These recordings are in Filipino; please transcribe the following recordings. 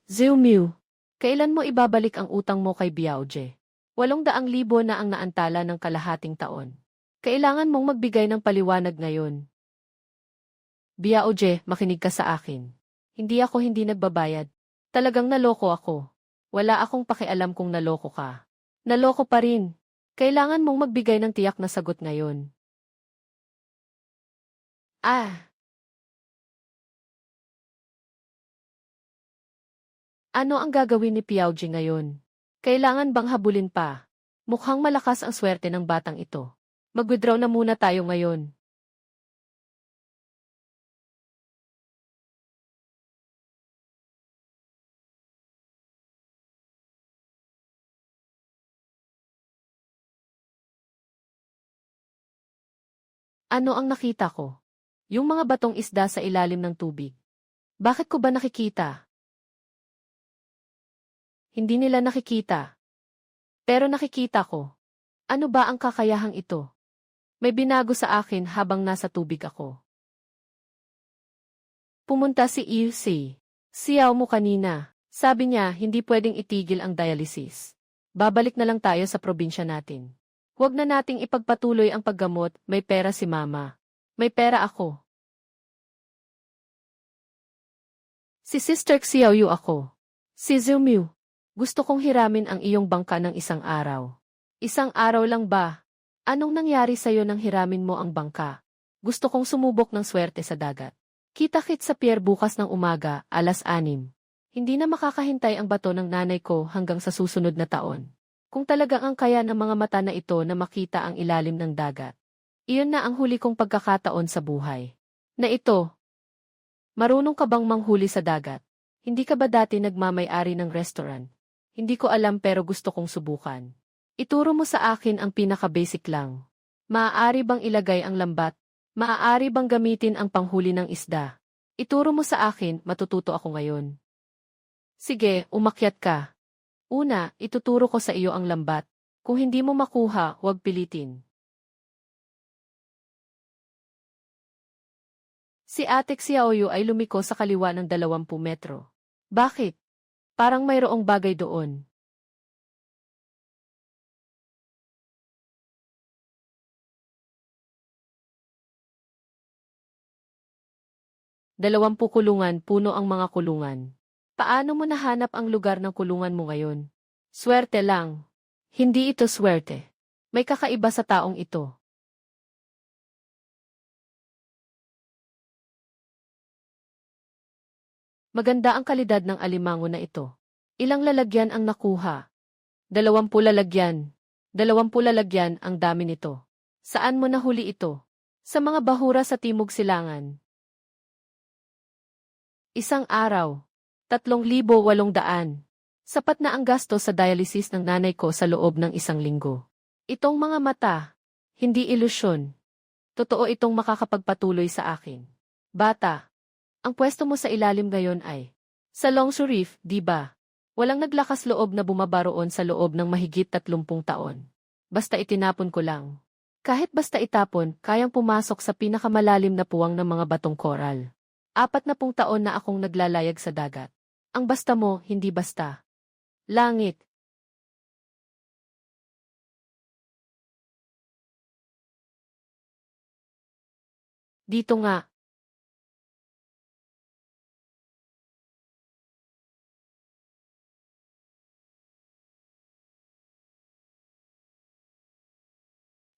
Zhumiu, kailan mo ibabalik ang utang mo kay Biaoje? 800,000 na ang naantala ng kalahating taon. Kailangan mong magbigay ng paliwanag ngayon. Biaoje, makinig ka sa akin. Hindi nagbabayad. Talagang naloko ako. Wala akong pakialam kung naloko ka. Naloko pa rin. Kailangan mong magbigay ng tiyak na sagot ngayon. Ah, ano ang gagawin ni Piaoji ngayon? Kailangan bang habulin pa? Mukhang malakas ang swerte ng batang ito. Mag-withdraw na muna tayo ngayon. Ano ang nakita ko? Yung mga batong isda sa ilalim ng tubig. Bakit ko ba nakikita? Hindi nila nakikita. Pero nakikita ko. Ano ba ang kakayahang ito? May binago sa akin habang nasa tubig ako. Pumunta si Ilse. Siyaw mo kanina. Sabi niya hindi pwedeng itigil ang dialysis. Babalik na lang tayo sa probinsya natin. Huwag na nating ipagpatuloy ang paggamot, may pera si mama. May pera ako. Si Sister Xiaoyu ako. Si Zhumiu. Gusto kong hiramin ang iyong bangka ng isang araw. Isang araw lang ba? Anong nangyari sa'yo nang hiramin mo ang bangka? Gusto kong sumubok ng swerte sa dagat. Kita-kit sa pier bukas ng umaga, 6:00. Hindi na makakahintay ang bato ng nanay ko hanggang sa susunod na taon. Kung talagang ang kaya ng mga mata na ito na makita ang ilalim ng dagat. Iyon na ang huli kong pagkakataon sa buhay. Na ito. Marunong ka bang manghuli sa dagat? Hindi ka ba dati nagmamay-ari ng restaurant? Hindi ko alam pero gusto kong subukan. Ituro mo sa akin ang pinaka-basic lang. Maaari bang ilagay ang lambat? Maaari bang gamitin ang panghuli ng isda? Ituro mo sa akin, matututo ako ngayon. Sige, umakyat ka. Una, ituturo ko sa iyo ang lambat. Kung hindi mo makuha, huwag pilitin. Si Ate Xiaoyu ay lumiko sa kaliwa ng 20 metro. Bakit? Parang mayroong bagay doon. Dalawampu kulungan, puno ang mga kulungan. Paano mo nahanap ang lugar ng kulungan mo ngayon? Swerte lang. Hindi ito swerte. May kakaiba sa taong ito. Maganda ang kalidad ng alimango na ito. Ilang lalagyan ang nakuha? 20 lalagyan. 20 lalagyan ang dami nito. Saan mo nahuli ito? Sa mga bahura sa Timog Silangan. Isang araw. 3,800. Sapat na ang gasto sa dialysis ng nanay ko sa loob ng 1 linggo. Itong mga mata, hindi ilusyon. Totoo itong makakapagpatuloy sa akin. Bata, ang pwesto mo sa ilalim ngayon ay sa Longsu Reef, di ba? Walang naglakas loob na bumaba roon sa loob ng mahigit 30 taon. Basta itinapon ko lang. Kahit basta itapon, kayang pumasok sa pinakamalalim na puwang ng mga batong koral. 40 taon na akong naglalayag sa dagat. Ang basta mo, hindi basta. Langit. Dito nga.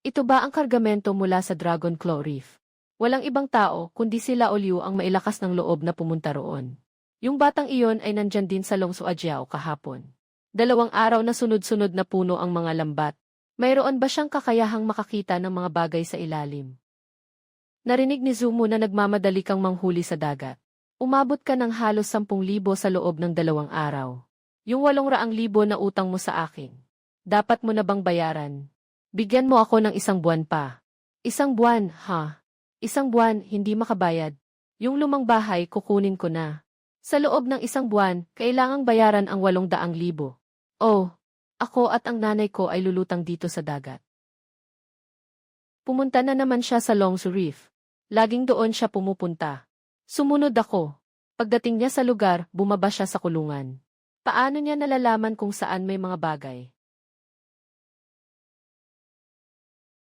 Ito ba ang kargamento mula sa Dragon Claw Reef? Walang ibang tao, kundi sila Olyu ang mailakas ng loob na pumunta roon. Yung batang iyon ay nandyan din sa Longsu Ajiao kahapon. 2 araw na sunod-sunod na puno ang mga lambat. Mayroon ba siyang kakayahang makakita ng mga bagay sa ilalim? Narinig ni Zumo na nagmamadali kang manghuli sa dagat. Umabot ka ng halos 10,000 sa loob ng 2 araw. Yung 800,000 na utang mo sa akin. Dapat mo na bang bayaran? Bigyan mo ako ng 1 buwan pa. 1 buwan, ha? 1 buwan, hindi makabayad. Yung lumang bahay, kukunin ko na. Sa loob ng 1 buwan, kailangang bayaran ang 800,000. Oh, ako at ang nanay ko ay lulutang dito sa dagat. Pumunta na naman siya sa Longsu Reef. Laging doon siya pumupunta. Sumunod ako. Pagdating niya sa lugar, bumaba siya sa kulungan. Paano niya nalalaman kung saan may mga bagay?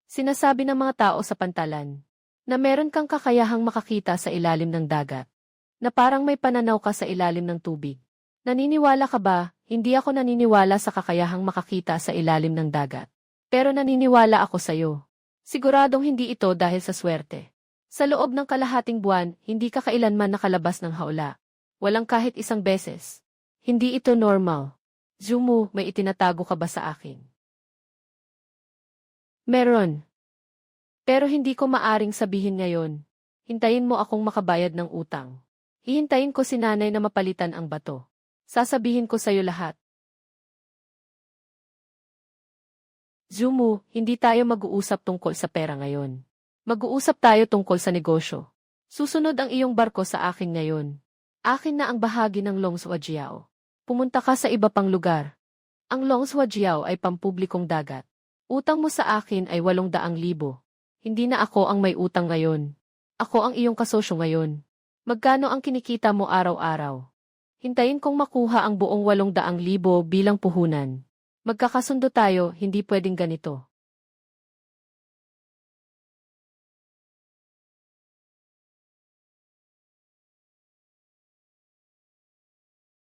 Sinasabi ng mga tao sa pantalan na meron kang kakayahang makakita sa ilalim ng dagat, na parang may pananaw ka sa ilalim ng tubig. Naniniwala ka ba? Hindi ako naniniwala sa kakayahang makakita sa ilalim ng dagat. Pero naniniwala ako sa'yo. Siguradong hindi ito dahil sa swerte. Sa loob ng kalahating buwan, hindi ka kailanman nakalabas ng haula. Walang kahit isang beses. Hindi ito normal. Zumu, may itinatago ka ba sa akin? Meron. Pero hindi ko maaring sabihin ngayon. Hintayin mo akong makabayad ng utang. Hihintayin ko si nanay na mapalitan ang bato. Sasabihin ko sa'yo lahat. Zumu, hindi tayo mag-uusap tungkol sa pera ngayon. Mag-uusap tayo tungkol sa negosyo. Susunod ang iyong barko sa akin ngayon. Akin na ang bahagi ng Longshuajiao. Pumunta ka sa iba pang lugar. Ang Longshuajiao ay pampublikong dagat. Utang mo sa akin ay 800,000. Hindi na ako ang may utang ngayon. Ako ang iyong kasosyo ngayon. Magkano ang kinikita mo araw-araw? Hintayin kong makuha ang buong 800,000 bilang puhunan. Magkakasundo tayo, hindi pwedeng ganito.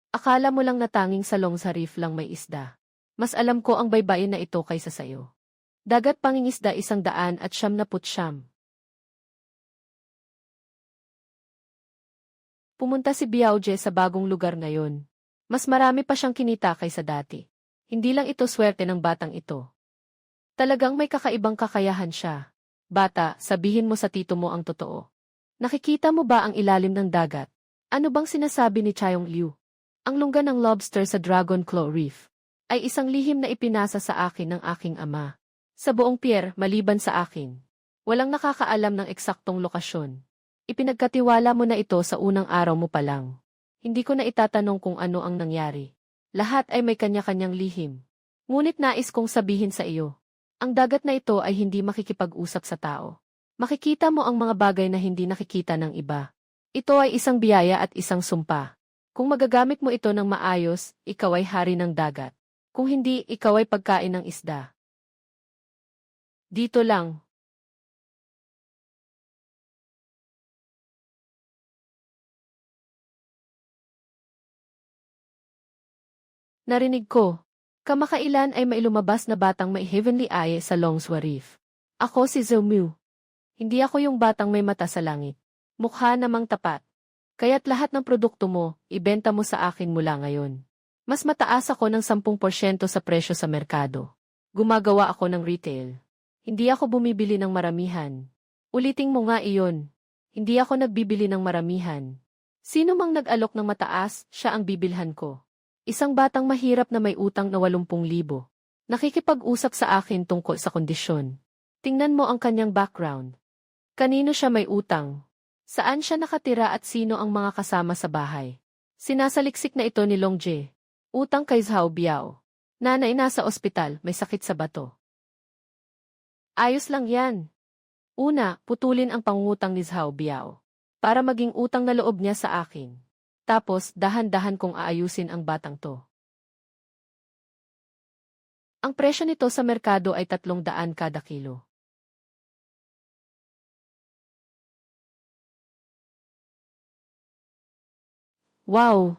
Akala mo lang na tanging sa Longsa Reef lang may isda. Mas alam ko ang baybayin na ito kaysa sayo. Dagat pangingisda 179. Pumunta si Biaoje sa bagong lugar ngayon. Mas marami pa siyang kinita kaysa dati. Hindi lang ito swerte ng batang ito. Talagang may kakaibang kakayahan siya. Bata, sabihin mo sa tito mo ang totoo. Nakikita mo ba ang ilalim ng dagat? Ano bang sinasabi ni Chayong Liu? Ang lungga ng lobster sa Dragon Claw Reef ay isang lihim na ipinasa sa akin ng aking ama. Sa buong pier, maliban sa akin. Walang nakakaalam ng eksaktong lokasyon. Ipinagkatiwala mo na ito sa unang araw mo pa lang. Hindi ko na itatanong kung ano ang nangyari. Lahat ay may kanya-kanyang lihim. Ngunit nais kong sabihin sa iyo. Ang dagat na ito ay hindi makikipag-usap sa tao. Makikita mo ang mga bagay na hindi nakikita ng iba. Ito ay isang biyaya at isang sumpa. Kung magagamit mo ito ng maayos, ikaw ay hari ng dagat. Kung hindi, ikaw ay pagkain ng isda. Dito lang. Narinig ko. Kamakailan ay may lumabas na batang may heavenly eye sa Longswa Reef. Ako si Zhou. Hindi ako yung batang may mata sa langit. Mukha namang tapat. Kaya't lahat ng produkto mo, ibenta mo sa akin mula ngayon. Mas mataas ako ng 10% sa presyo sa merkado. Gumagawa ako ng retail. Hindi ako bumibili ng maramihan. Ulitin mo nga iyon. Hindi ako nagbibili ng maramihan. Sino mang nag-alok ng mataas, siya ang bibilhan ko. Isang batang mahirap na may utang na 80,000. Nakikipag-usap sa akin tungkol sa kondisyon. Tingnan mo ang kanyang background. Kanino siya may utang? Saan siya nakatira at sino ang mga kasama sa bahay? Sinasaliksik na ito ni Longje. Utang kay Zhao Biao. Nanay nasa ospital, may sakit sa bato. Ayos lang yan. Una, putulin ang pangungutang ni Zhao Biao. Para maging utang na loob niya sa akin. Tapos, dahan-dahan kong aayusin ang batang to. Ang presyo nito sa merkado ay 300 kada kilo. Wow!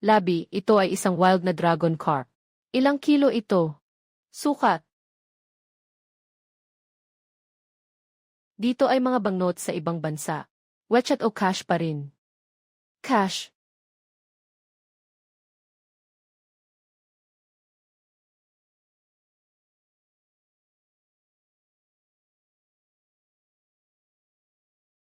Labi, ito ay isang wild na dragon carp. Ilang kilo ito? Sukat. Dito ay mga banknote sa ibang bansa. WeChat o cash pa rin? Cash.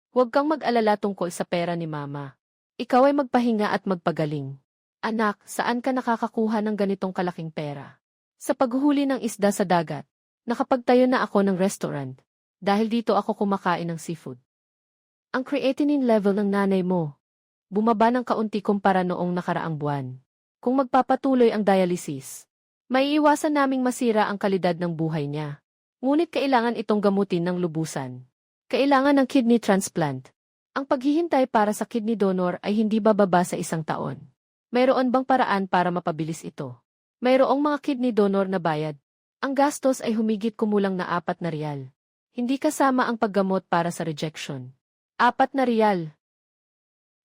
Huwag kang mag-alala tungkol sa pera ni Mama. Ikaw ay magpahinga at magpagaling. Anak, saan ka nakakakuha ng ganitong kalaking pera? Sa paghuhuli ng isda sa dagat. Nakapagtayo na ako ng restaurant. Dahil dito ako kumakain ng seafood. Ang creatinine level ng nanay mo. Bumaba ng kaunti kumpara noong nakaraang buwan. Kung magpapatuloy ang dialysis, maiiwasan naming masira ang kalidad ng buhay niya. Ngunit kailangan itong gamutin ng lubusan. Kailangan ng kidney transplant. Ang paghihintay para sa kidney donor ay hindi bababa sa 1 taon. Mayroon bang paraan para mapabilis ito? Mayroong mga kidney donor na bayad. Ang gastos ay humigit kumulang na 4 na riyal. Hindi kasama ang paggamot para sa rejection. 4 na riyal.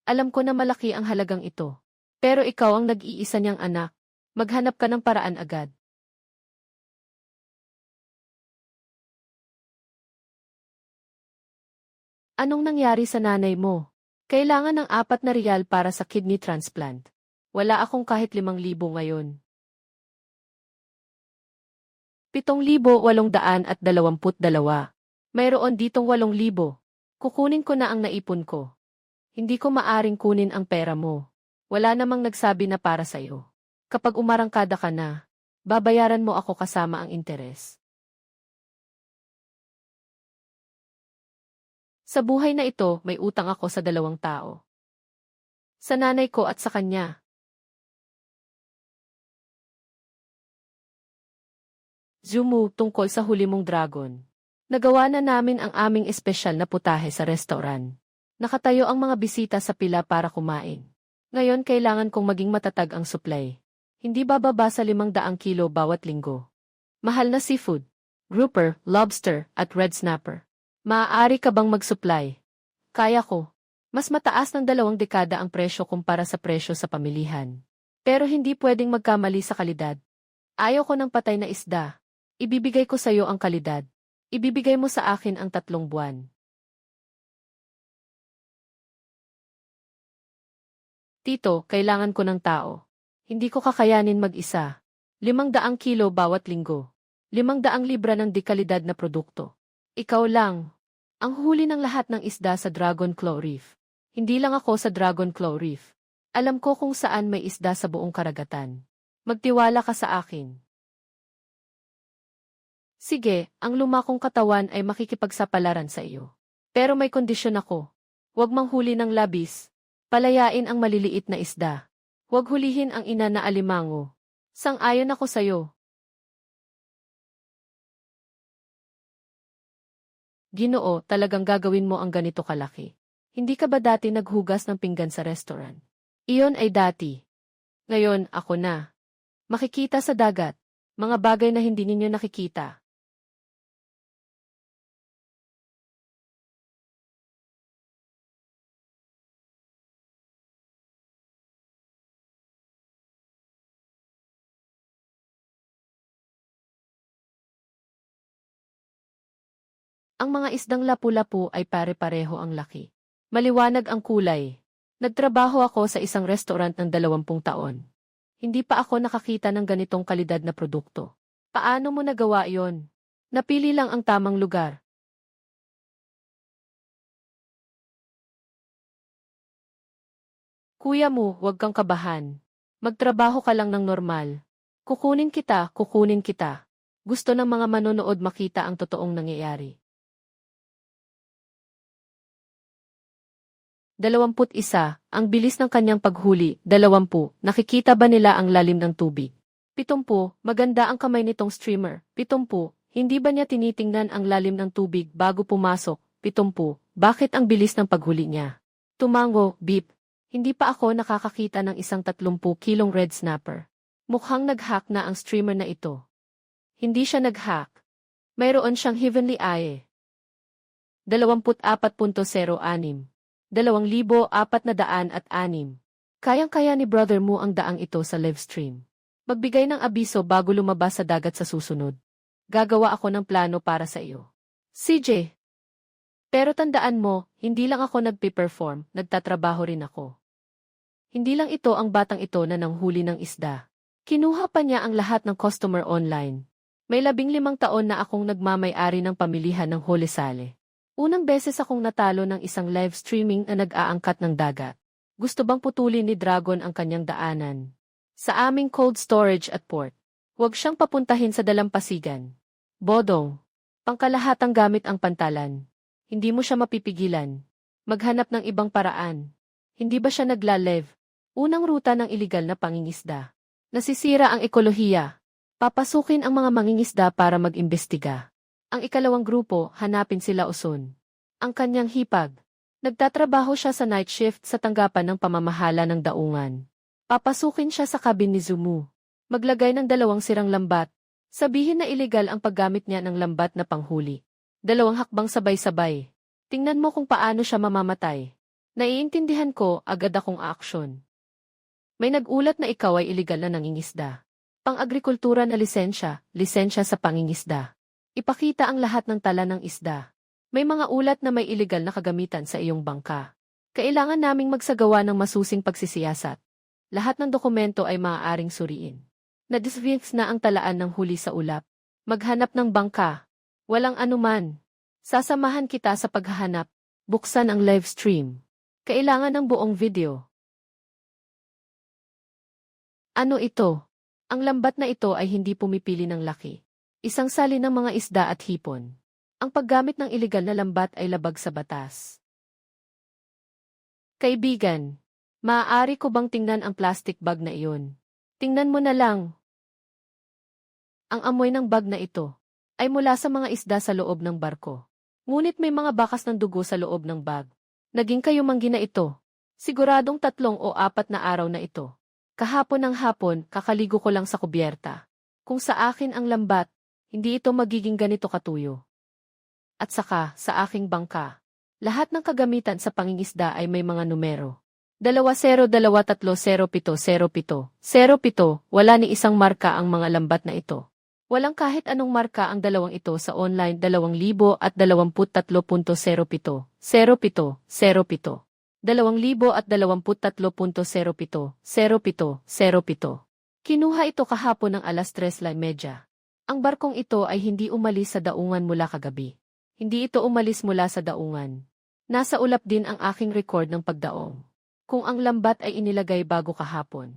Alam ko na malaki ang halagang ito. Pero ikaw ang nag-iisa niyang anak. Maghanap ka ng paraan agad. Anong nangyari sa nanay mo? Kailangan ng 4 na riyal para sa kidney transplant. Wala akong kahit 5,000 ngayon. 7,822. Mayroon ditong 8,000. Kukunin ko na ang naipon ko. Hindi ko maaring kunin ang pera mo. Wala namang nagsabi na para sa'yo. Kapag umarangkada ka na, babayaran mo ako kasama ang interes. Sa buhay na ito, may utang ako sa 2 tao. Sa nanay ko at sa kanya. Zumu, tungkol sa huli mong dragon. Nagawa na namin ang aming espesyal na putahe sa restaurant. Nakatayo ang mga bisita sa pila para kumain. Ngayon kailangan kong maging matatag ang supply. Hindi bababa sa 500 kilo bawat linggo. Mahal na seafood, grouper, lobster, at red snapper. Maaari ka bang mag-supply? Kaya ko. Mas mataas ng 2 dekada ang presyo kumpara sa presyo sa pamilihan. Pero hindi pwedeng magkamali sa kalidad. Ayaw ko ng patay na isda. Ibibigay ko sa iyo ang kalidad. Ibibigay mo sa akin ang 3 buwan. Tito, kailangan ko ng tao. Hindi ko kakayanin mag-isa. 500 kilo bawat linggo. 500 libra ng dekalidad na produkto. Ikaw lang. Ang huli ng lahat ng isda sa Dragon Claw Reef. Hindi lang ako sa Dragon Claw Reef. Alam ko kung saan may isda sa buong karagatan. Magtiwala ka sa akin. Sige, ang lumakong katawan ay makikipagsapalaran sa iyo. Pero may kondisyon ako. Huwag manghuli ng labis. Palayain ang maliliit na isda. Huwag hulihin ang ina na alimango. Sang-ayon ako sa iyo. Ginoo, talagang gagawin mo ang ganito kalaki. Hindi ka ba dati naghugas ng pinggan sa restaurant? Iyon ay dati. Ngayon, ako na. Makikita sa dagat. Mga bagay na hindi ninyo nakikita. Ang mga isdang lapu-lapu ay pare-pareho ang laki. Maliwanag ang kulay. Nagtrabaho ako sa isang restaurant ng 20 taon. Hindi pa ako nakakita ng ganitong kalidad na produkto. Paano mo nagawa yon? Napili lang ang tamang lugar. Kuya mo, huwag kang kabahan. Magtrabaho ka lang ng normal. Kukunin kita, kukunin kita. Gusto ng mga manonood makita ang totoong nangyayari. 21. Ang bilis ng kanyang paghuli. 20. Nakikita ba nila ang lalim ng tubig? 70. Maganda ang kamay nitong streamer. 70. Hindi ba niya tinitingnan ang lalim ng tubig bago pumasok? 70. Bakit ang bilis ng paghuli niya? Tumango, beep. Hindi pa ako nakakakita ng isang 30 kilong red snapper. Mukhang nag-hack na ang streamer na ito. Hindi siya nag-hack. Mayroon siyang heavenly eye. 24.06. 2,406. Kayang-kaya ni brother mo ang daang ito sa live stream. Magbigay ng abiso bago lumabas sa dagat sa susunod. Gagawa ako ng plano para sa iyo. CJ. Pero tandaan mo, hindi lang ako nagpe-perform, nagtatrabaho rin ako. Hindi lang ito ang batang ito na nanghuli ng isda. Kinuha pa niya ang lahat ng customer online. May 15 taon na akong nagmamay-ari ng pamilihan ng Holy Sale. Unang beses akong natalo ng isang live streaming na nag-aangkat ng dagat. Gusto bang putulin ni Dragon ang kanyang daanan? Sa aming cold storage at port. Huwag siyang papuntahin sa dalampasigan. Bodong. Pangkalahatang gamit ang pantalan. Hindi mo siya mapipigilan. Maghanap ng ibang paraan. Hindi ba siya nagla-live? Unang ruta ng iligal na pangingisda. Nasisira ang ekolohiya. Papasukin ang mga mangingisda para mag-imbestiga. Ang ikalawang grupo, hanapin sila Uson. Ang kanyang hipag. Nagtatrabaho siya sa night shift sa tanggapan ng pamamahala ng daungan. Papasukin siya sa cabin ni Zumu. Maglagay ng 2 sirang lambat. Sabihin na ilegal ang paggamit niya ng lambat na panghuli. 2 hakbang sabay-sabay. Tingnan mo kung paano siya mamamatay. Naiintindihan ko, agad akong aaksyon. May nagulat na ikaw ay ilegal na nangingisda. Pang-agrikultura na lisensya sa pangingisda. Ipakita ang lahat ng tala ng isda. May mga ulat na may ilegal na kagamitan sa iyong bangka. Kailangan naming magsagawa ng masusing pagsisiyasat. Lahat ng dokumento ay maaaring suriin. Na-disfix na ang talaan ng huli sa ulap. Maghanap ng bangka. Walang anuman. Sasamahan kita sa paghahanap. Buksan ang live stream. Kailangan ng buong video. Ano ito? Ang lambat na ito ay hindi pumipili ng laki. Isang sali ng mga isda at hipon. Ang paggamit ng ilegal na lambat ay labag sa batas. Kaibigan, maaari ko bang tingnan ang plastic bag na iyon? Tingnan mo na lang. Ang amoy ng bag na ito ay mula sa mga isda sa loob ng barko. Ngunit may mga bakas ng dugo sa loob ng bag. Naging kayumanggi na ito. Siguradong 3 o 4 na araw na ito. Kahapon ng hapon, kakaligo ko lang sa kubyerta. Kung sa akin ang lambat, hindi ito magiging ganito katuyo. At saka, sa aking bangka, lahat ng kagamitan sa pangingisda ay may mga numero. 2023070707. Wala ni isang marka ang mga lambat na ito. Walang kahit anong marka ang 2 ito sa online 2023.07. 2023.07. Kinuha ito kahapon ng alas 3:30. Ang barkong ito ay hindi umalis sa daungan mula kagabi. Hindi ito umalis mula sa daungan. Nasa ulap din ang aking record ng pagdaong. Kung ang lambat ay inilagay bago kahapon.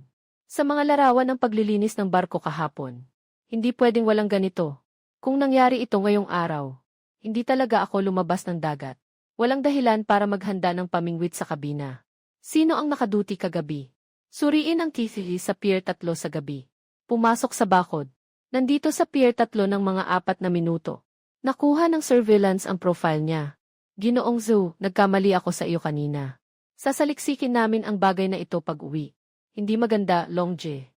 Sa mga larawan ng paglilinis ng barko kahapon. Hindi pwedeng walang ganito. Kung nangyari ito ngayong araw, hindi talaga ako lumabas ng dagat. Walang dahilan para maghanda ng pamingwit sa kabina. Sino ang nakaduty kagabi? Suriin ang TCE sa Pier 3 sa gabi. Pumasok sa bakod. Nandito sa Pier 3 ng mga 4 na minuto. Nakuha ng surveillance ang profile niya. Ginoong Zhou, nagkamali ako sa iyo kanina. Sasaliksikin namin ang bagay na ito pag-uwi. Hindi maganda, Longje.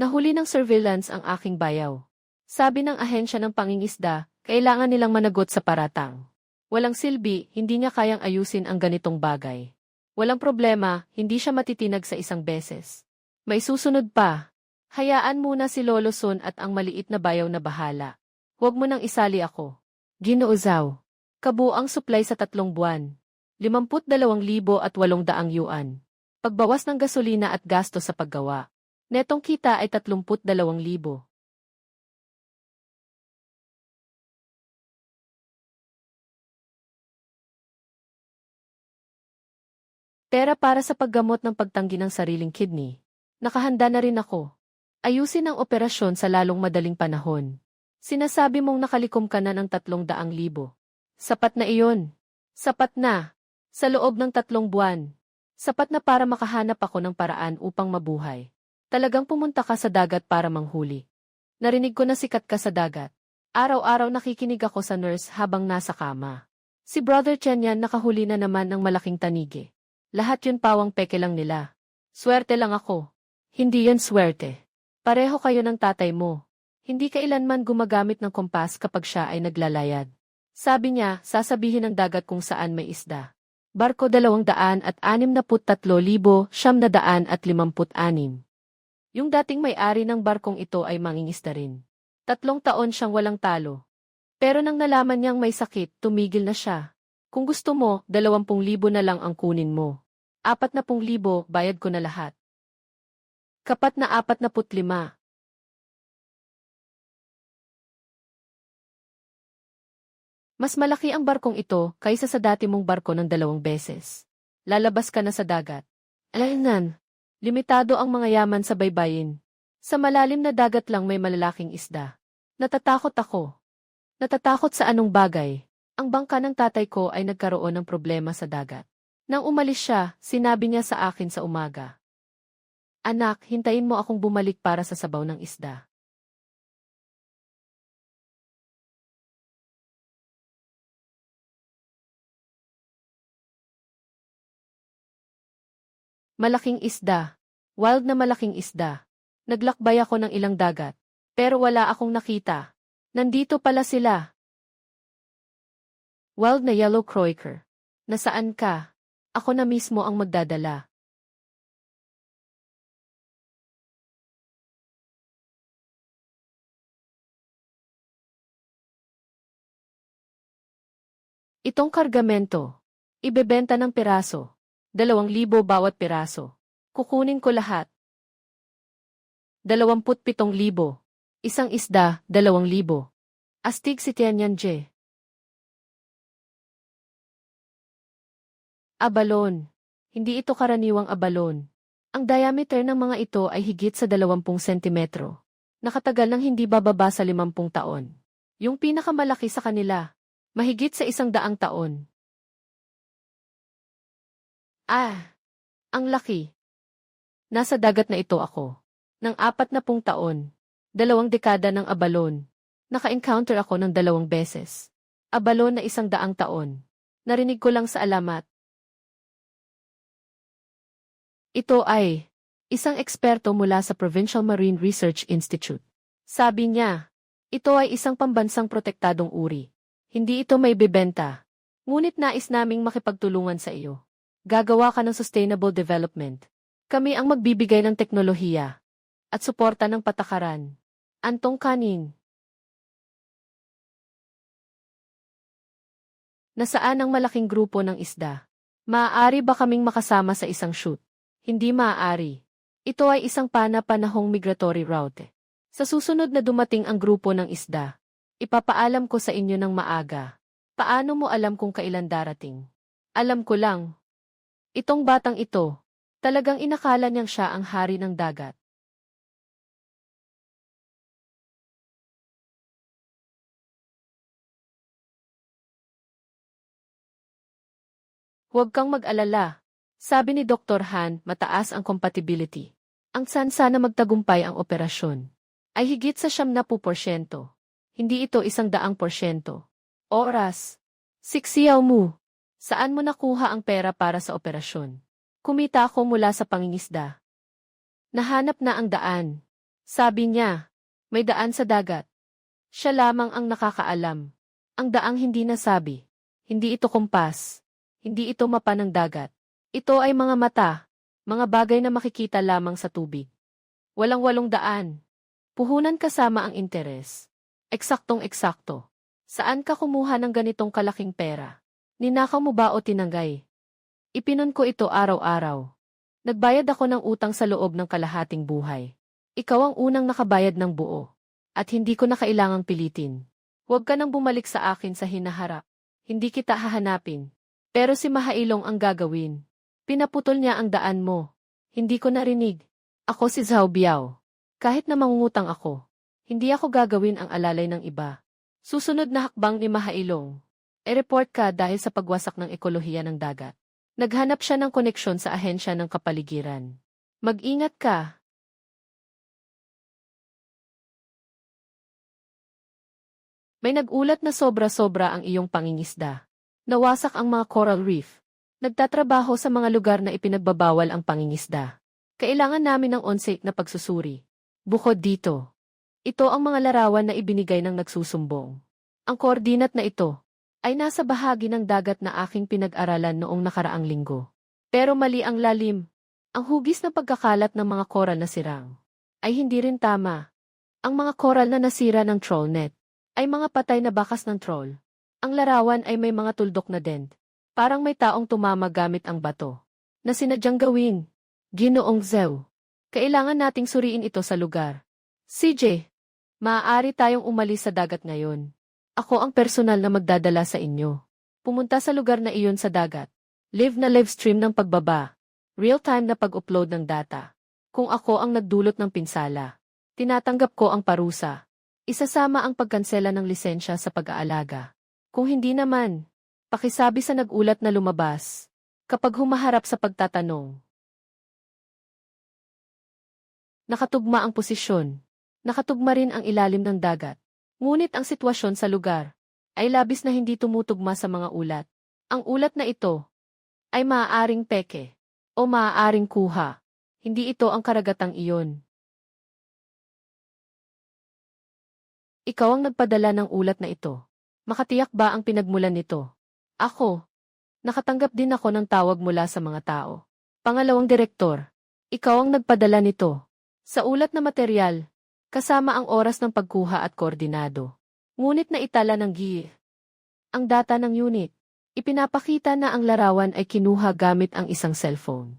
Nahuli ng surveillance ang aking bayaw. Sabi ng ahensya ng pangingisda, kailangan nilang managot sa paratang. Walang silbi, hindi niya kayang ayusin ang ganitong bagay. Walang problema, hindi siya matitinag sa isang beses. May susunod pa. Hayaan muna si Lolo Sun at ang maliit na bayaw na bahala. Huwag mo nang isali ako. Ginoo Zhao. Kabuang supply sa 3 buwan. 52,800 yuan. Pagbawas ng gasolina at gasto sa paggawa. Netong kita ay 32,000. Pera para sa paggamot ng pagtanggi ng sariling kidney. Nakahanda na rin ako. Ayusin ang operasyon sa lalong madaling panahon. Sinasabi mong nakalikom ka na ng 300,000. Sapat na iyon. Sapat na. Sa loob ng 3 buwan. Sapat na para makahanap ako ng paraan upang mabuhay. Talagang pumunta ka sa dagat para manghuli. Narinig ko na sikat ka sa dagat. Araw-araw nakikinig ako sa nurse habang nasa kama. Si Brother Chen yan nakahuli na naman ng malaking tanigi. Lahat yun pawang peke lang nila. Swerte lang ako. Hindi yan swerte. Pareho kayo ng tatay mo. Hindi kailanman gumagamit ng kompas kapag siya ay naglalayag. Sabi niya, sasabihin ng dagat kung saan may isda. Barko 263,956. Yung dating may-ari ng barkong ito ay mangingisda rin. 3 taon siyang walang talo. Pero nang nalaman niyang may sakit, tumigil na siya. Kung gusto mo, 20,000 na lang ang kunin mo. 40,000, bayad ko na lahat. Kapat na 45. Mas malaki ang barkong ito kaysa sa dati mong barko ng 2 beses. Lalabas ka na sa dagat. Alaynan, limitado ang mga yaman sa baybayin. Sa malalim na dagat lang may malalaking isda. Natatakot ako. Natatakot sa anong bagay. Ang bangka ng tatay ko ay nagkaroon ng problema sa dagat. Nang umalis siya, sinabi niya sa akin sa umaga. Anak, hintayin mo akong bumalik para sa sabaw ng isda. Malaking isda. Wild na malaking isda. Naglakbay ako ng ilang dagat. Pero wala akong nakita. Nandito pala sila. Wild na yellow croaker. Nasaan ka? Ako na mismo ang magdadala. Itong kargamento. Ibebenta ng piraso. 2,000 bawat piraso. Kukunin ko lahat. 27,000. Isang isda, 2,000. Astig si Tianyanje. Abalon. Hindi ito karaniwang abalon. Ang diameter ng mga ito ay higit sa 20 sentimetro. Nakatagal ng hindi bababa sa 50 taon. Yung pinakamalaki sa kanila, mahigit sa 100 taon. Ang laki. Nasa dagat na ito ako. Ng 40 taon. 2 dekada ng abalon. Naka-encounter ako ng 2 beses. Abalon na 100 taon. Narinig ko lang sa alamat. Ito ay isang eksperto mula sa Provincial Marine Research Institute. Sabi niya, ito ay isang pambansang protektadong uri. Hindi ito may bebenta. Ngunit nais naming makipagtulungan sa iyo. Gagawa ka ng sustainable development. Kami ang magbibigay ng teknolohiya at suporta ng patakaran. Antong kanin. Nasaan ang malaking grupo ng isda? Maaari ba kaming makasama sa isang shoot? Hindi maaari. Ito ay isang pana-panahong migratory route. Sa susunod na dumating ang grupo ng isda, ipapaalam ko sa inyo ng maaga. Paano mo alam kung kailan darating? Alam ko lang. Itong batang ito, talagang inakala niyang siya ang hari ng dagat. Huwag kang mag-alala. Sabi ni Dr. Han, mataas ang compatibility. Ang tsansa na magtagumpay ang operasyon ay higit sa 70%. Hindi ito 100%. Oras. Siksiyaw mo. Saan mo nakuha ang pera para sa operasyon? Kumita ako mula sa pangingisda. Nahanap na ang daan. Sabi niya, may daan sa dagat. Siya lamang ang nakakaalam. Ang daang hindi nasabi. Hindi ito kompas. Hindi ito mapa ng dagat. Ito ay mga mata, mga bagay na makikita lamang sa tubig. Walang 800. Puhunan kasama ang interes. Eksaktong-eksakto. Saan ka kumuha ng ganitong kalaking pera? Ninakaw mo ba o tinanggay? Ipinon ko ito araw-araw. Nagbayad ako ng utang sa loob ng kalahating buhay. Ikaw ang unang nakabayad ng buo. At hindi ko na kailangang pilitin. Huwag ka nang bumalik sa akin sa hinaharap. Hindi kita hahanapin. Pero si Mahailong ang gagawin. Pinaputol niya ang daan mo. Hindi ko narinig. Ako si Zhao Biao. Kahit na mangungutang ako, hindi ako gagawin ang alalay ng iba. Susunod na hakbang ni Mahailong. E-report ka dahil sa pagwasak ng ekolohiya ng dagat. Naghanap siya ng koneksyon sa ahensya ng kapaligiran. Mag-ingat ka. May nag-ulat na sobra-sobra ang iyong pangingisda. Nawasak ang mga coral reef. Nagtatrabaho sa mga lugar na ipinagbabawal ang pangingisda. Kailangan namin ng on-site na pagsusuri. Bukod dito, ito ang mga larawan na ibinigay ng nagsusumbong. Ang koordinat na ito ay nasa bahagi ng dagat na aking pinag-aralan noong nakaraang linggo. Pero mali ang lalim. Ang hugis ng pagkakalat ng mga coral na sirang ay hindi rin tama. Ang mga coral na nasira ng troll net ay mga patay na bakas ng troll. Ang larawan ay may mga tuldok na dent. Parang may taong tumama gamit ang bato. Na sinadyang gawin. Ginoong Zhao. Kailangan nating suriin ito sa lugar. CJ, maaari tayong umalis sa dagat ngayon. Ako ang personal na magdadala sa inyo. Pumunta sa lugar na iyon sa dagat. Live na live stream ng pagbaba. Real-time na pag-upload ng data. Kung ako ang nagdulot ng pinsala, tinatanggap ko ang parusa. Isasama ang pagkansela ng lisensya sa pag-aalaga. Kung hindi naman, pakisabi sa nag-ulat na lumabas. Kapag humaharap sa pagtatanong. Nakatugma ang posisyon. Nakatugma rin ang ilalim ng dagat. Ngunit ang sitwasyon sa lugar ay labis na hindi tumutugma sa mga ulat. Ang ulat na ito ay maaaring peke O maaaring kuha. Hindi ito ang karagatang iyon. Ikaw ang nagpadala ng ulat na ito. Makatiyak ba ang pinagmulan nito? Ako. Nakatanggap din ako ng tawag mula sa mga tao. Pangalawang direktor. Ikaw ang nagpadala nito. Sa ulat na materyal, kasama ang oras ng pagkuha at koordinado. Ngunit naitala ng GIE. Ang data ng unit. Ipinapakita na ang larawan ay kinuha gamit ang isang cellphone.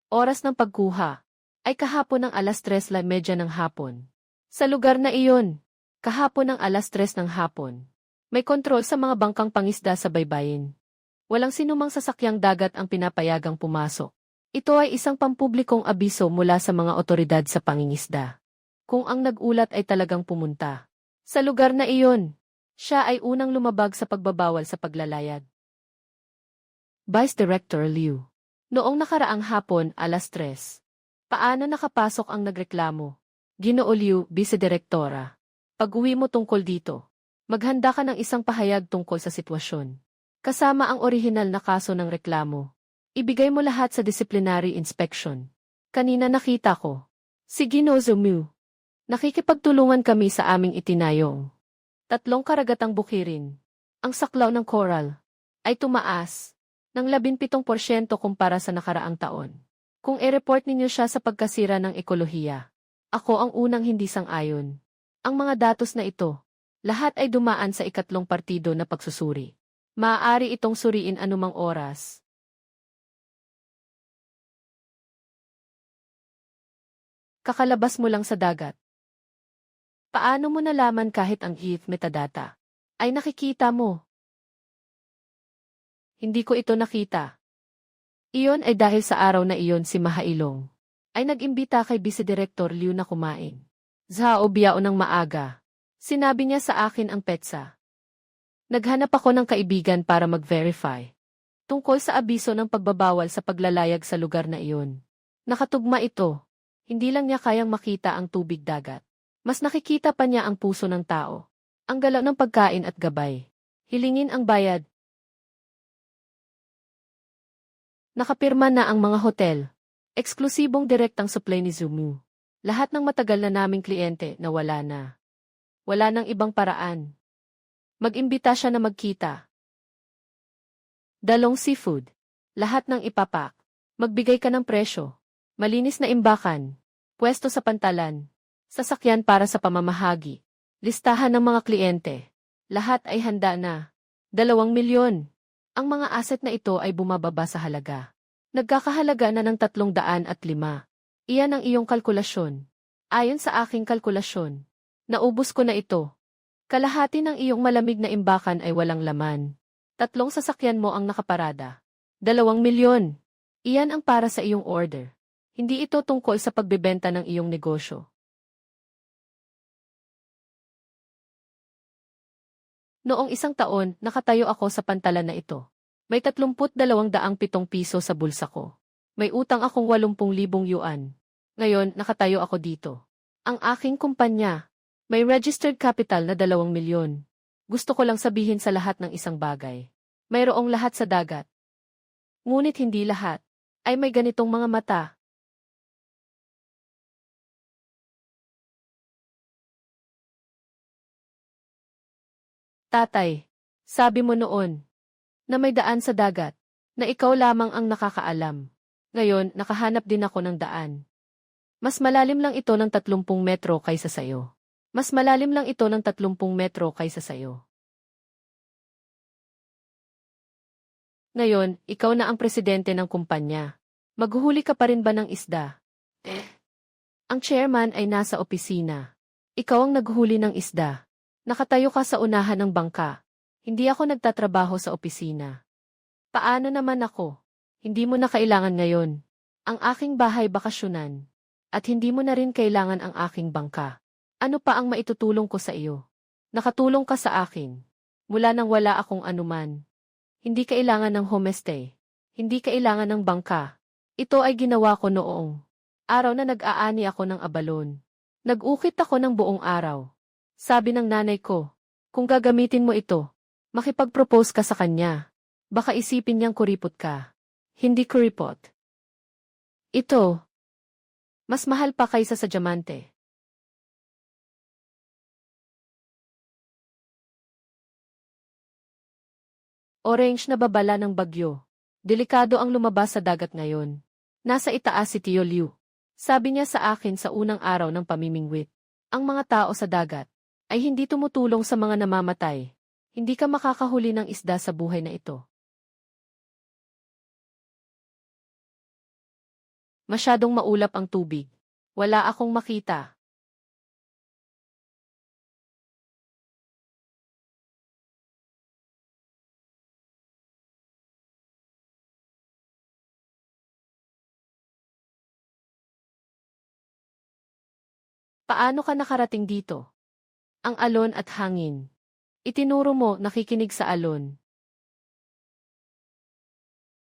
Oras ng pagkuha ay kahapon ng alas 3:30 ng hapon. Sa lugar na iyon, kahapon ng alas 3 ng hapon. May kontrol sa mga bangkang pangisda sa baybayin. Walang sinumang sasakyang dagat ang pinapayagang pumasok. Ito ay isang pampublikong abiso mula sa mga otoridad sa pangingisda. Kung ang nag-ulat ay talagang pumunta sa lugar na iyon, siya ay unang lumabag sa pagbabawal sa paglalayag. Vice Director Liu. Noong nakaraang hapon, alas 3. Paano nakapasok ang nagreklamo? Ginoo Liu, Vice Direktora. Pag-uwi mo tungkol dito, maghanda ka ng isang pahayag tungkol sa sitwasyon. Kasama ang orihinal na kaso ng reklamo. Ibigay mo lahat sa disciplinary inspection. Kanina nakita ko. Si Ginoo Zhumiu. Nakikipagtulungan kami sa aming itinayong 3 karagatang bukirin. Ang saklaw ng coral ay tumaas ng 17% kumpara sa nakaraang taon. Kung i-report ninyo siya sa pagkasira ng ekolohiya, ako ang unang hindi sang-ayon. Ang mga datos na ito, lahat ay dumaan sa ikatlong partido na pagsusuri. Maaari itong suriin anumang oras. Kakalabas mo lang sa dagat. Paano mo nalaman kahit ang ETH metadata ay nakikita mo? Hindi ko ito nakita. Iyon ay dahil sa araw na iyon si Mahailong ay nag-imbita kay Vice Director Liu na kumain. Zhao Biao ng maaga. Sinabi niya sa akin ang petsa. Naghanap ako ng kaibigan para mag-verify tungkol sa abiso ng pagbabawal sa paglalayag sa lugar na iyon. Nakatugma ito. Hindi lang niya kayang makita ang tubig dagat. Mas nakikita pa niya ang puso ng tao. Ang galaw ng pagkain at gabay. Hilingin ang bayad. Nakapirma na ang mga hotel. Eksklusibong direktang supply ni Zhumiu. Lahat ng matagal na naming kliyente na wala na. Wala nang ibang paraan. Mag-imbita siya na magkita. Dalong seafood. Lahat ng ipapak. Magbigay ka ng presyo. Malinis na imbakan. Pwesto sa pantalan. Sasakyan para sa pamamahagi. Listahan ng mga kliyente. Lahat ay handa na. 2 milyon. Ang mga asset na ito ay bumababa sa halaga. Nagkakahalaga na ng 305. Iyan ang iyong kalkulasyon. Ayon sa aking kalkulasyon, naubos ko na ito. Kalahati ng iyong malamig na imbakan ay walang laman. 3 sasakyan mo ang nakaparada. 2 milyon. Iyan ang para sa iyong order. Hindi ito tungkol sa pagbebenta ng iyong negosyo. Noong isang taon, nakatayo ako sa pantalan na ito. May 32,207 piso sa bulsa ko. May utang akong 80,000 yuan. Ngayon, nakatayo ako dito. Ang aking kumpanya, may registered capital na 2 milyon. Gusto ko lang sabihin sa lahat ng isang bagay. Mayroong lahat sa dagat. Ngunit hindi lahat ay may ganitong mga mata. Tatay, sabi mo noon na may daan sa dagat, na ikaw lamang ang nakakaalam. Ngayon, nakahanap din ako ng daan. Mas malalim lang ito ng 30 metro kaysa sayo. Mas malalim lang ito ng 30 metro kaysa sayo. Ngayon, ikaw na ang presidente ng kumpanya. Maghuhuli ka pa rin ba ng isda? Ang chairman ay nasa opisina. Ikaw ang naghuli ng isda. Nakatayo ka sa unahan ng bangka. Hindi ako nagtatrabaho sa opisina. Paano naman ako? Hindi mo na kailangan ngayon. Ang aking bahay bakasyonan. At hindi mo na rin kailangan ang aking bangka. Ano pa ang maitutulong ko sa iyo? Nakatulong ka sa akin. Mula nang wala akong anuman. Hindi kailangan ng homestay. Hindi kailangan ng bangka. Ito ay ginawa ko noong araw na nag-aani ako ng abalon. Nag-ukit ako ng buong araw. Sabi ng nanay ko, kung gagamitin mo ito, makipag-propose ka sa kanya. Baka isipin niyang kuripot ka. Hindi kuripot. Ito, mas mahal pa kaysa sa diamante. Orange na babala ng bagyo. Delikado ang lumabas sa dagat ngayon. Nasa itaas si Tio Liu. Sabi niya sa akin sa unang araw ng pamimingwit. Ang mga tao sa dagat ay hindi tumutulong sa mga namamatay. Hindi ka makakahuli ng isda sa buhay na ito. Masyadong maulap ang tubig. Wala akong makita. Paano ka nakarating dito? Ang alon at hangin. Itinuro mo, nakikinig sa alon.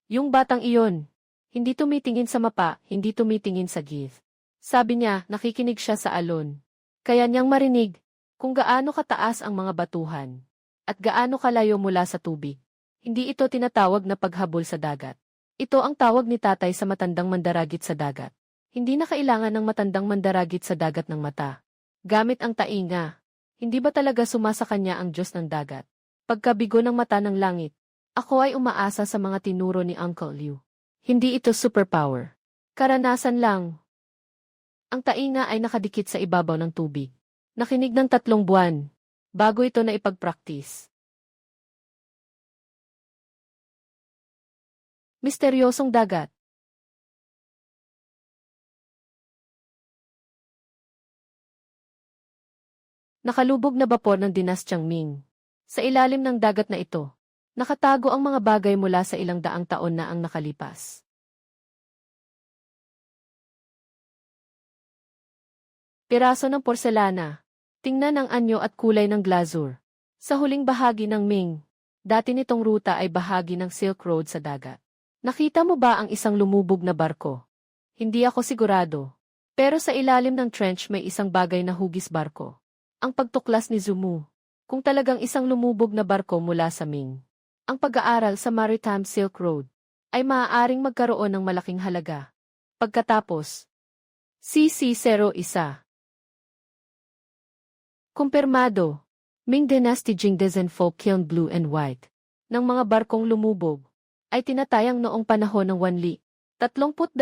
Yung batang iyon, hindi tumitingin sa mapa, hindi tumitingin sa gift. Sabi niya, nakikinig siya sa alon. Kaya niyang marinig kung gaano kataas ang mga batuhan at gaano kalayo mula sa tubig. Hindi ito tinatawag na paghabol sa dagat. Ito ang tawag ni tatay sa matandang mandaragit sa dagat. Hindi na kailangan ng matandang mandaragit sa dagat ng mata. Gamit ang tainga. Hindi ba talaga sumasa kanya ang Diyos ng dagat? Pagkabigo ng mata ng langit, ako ay umaasa sa mga tinuro ni Uncle Liu. Hindi ito superpower. Karanasan lang. Ang tainga ay nakadikit sa ibabaw ng tubig. Nakinig ng 3 buwan, bago ito na ipag-practice. Misteryosong dagat. Nakalubog na bapor ng dinastyang Ming. Sa ilalim ng dagat na ito, nakatago ang mga bagay mula sa ilang daang taon na ang nakalipas. Piraso ng porselana. Tingnan ang anyo at kulay ng glazur. Sa huling bahagi ng Ming, dati nitong ruta ay bahagi ng Silk Road sa dagat. Nakita mo ba ang isang lumubog na barko? Hindi ako sigurado. Pero sa ilalim ng trench may isang bagay na hugis barko. Ang pagtuklas ni Zumu. Kung talagang isang lumubog na barko mula sa Ming. Ang pag-aaral sa Maritime Silk Road ay maaaring magkaroon ng malaking halaga. Pagkatapos, CC01. Kumpirmado, Ming Dynasty Jing Dezenfo Kiln Blue and White ng mga barkong lumubog ay tinatayang noong panahon ng Wanli. 30-22